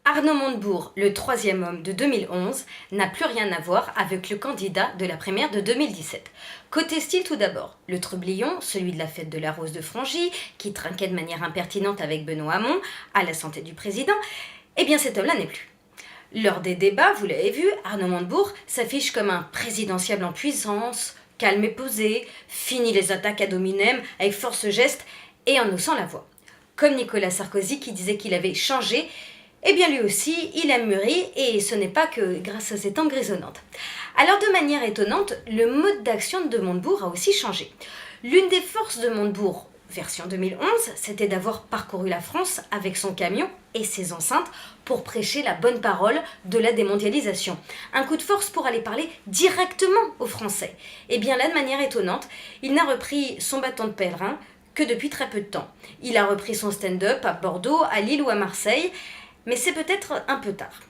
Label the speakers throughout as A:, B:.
A: Arnaud Montebourg, le troisième homme de 2011, n'a plus rien à voir avec le candidat de la primaire de 2017. Côté style tout d'abord, le trublion, celui de la fête de la Rose de Frangy, qui trinquait de manière impertinente avec Benoît Hamon, à la santé du président, eh bien cet homme-là n'est plus. Lors des débats, vous l'avez vu, Arnaud Montebourg s'affiche comme un présidentiable en puissance, calme et posé, finit les attaques ad hominem avec force geste et en haussant la voix. Comme Nicolas Sarkozy qui disait qu'il avait changé, eh bien lui aussi, il a mûri et ce n'est pas que grâce à ses tempes grisonnantes. Alors de manière étonnante, le mode d'action de Montebourg a aussi changé. L'une des forces de Montebourg, version 2011, c'était d'avoir parcouru la France avec son camion et ses enceintes pour prêcher la bonne parole de la démondialisation. Un coup de force pour aller parler directement aux Français. Et bien là, de manière étonnante, il n'a repris son bâton de pèlerin que depuis très peu de temps. Il a repris son stand-up à Bordeaux, à Lille ou à Marseille, mais c'est peut-être un peu tard.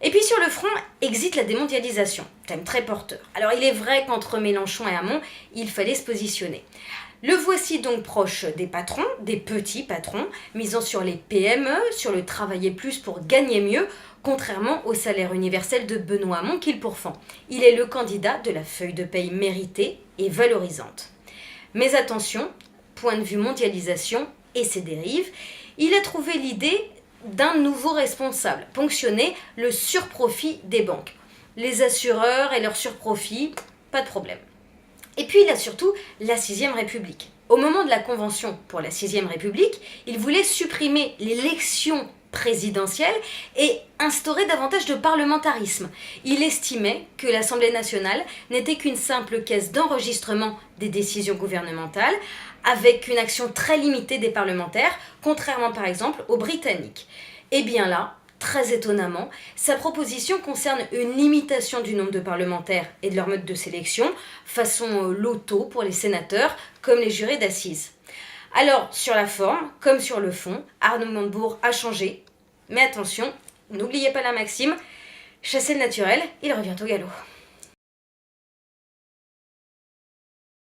A: Et puis sur le front, existe la démondialisation, thème très porteur. Alors il est vrai qu'entre Mélenchon et Hamon, il fallait se positionner. Le voici donc proche des patrons, des petits patrons, misant sur les PME, sur le travailler plus pour gagner mieux, contrairement au salaire universel de Benoît Hamon qu'il pourfend. Il est le candidat de la feuille de paye méritée et valorisante. Mais attention, point de vue mondialisation et ses dérives, il a trouvé l'idée d'un nouveau responsable, ponctionner le surprofit des banques. Les assureurs et leurs surprofits, pas de problème. Et puis il a surtout la 6ème République. Au moment de la convention pour la 6ème République, il voulait supprimer l'élection présidentielle et instaurer davantage de parlementarisme. Il estimait que l'Assemblée nationale n'était qu'une simple caisse d'enregistrement des décisions gouvernementales, avec une action très limitée des parlementaires, contrairement par exemple aux Britanniques. Et bien là, très étonnamment, sa proposition concerne une limitation du nombre de parlementaires et de leur mode de sélection, façon loto pour les sénateurs, comme les jurés d'assises. Alors, sur la forme, comme sur le fond, Arnaud Montebourg a changé. Mais attention, n'oubliez pas la maxime, chasser le naturel, il revient au galop.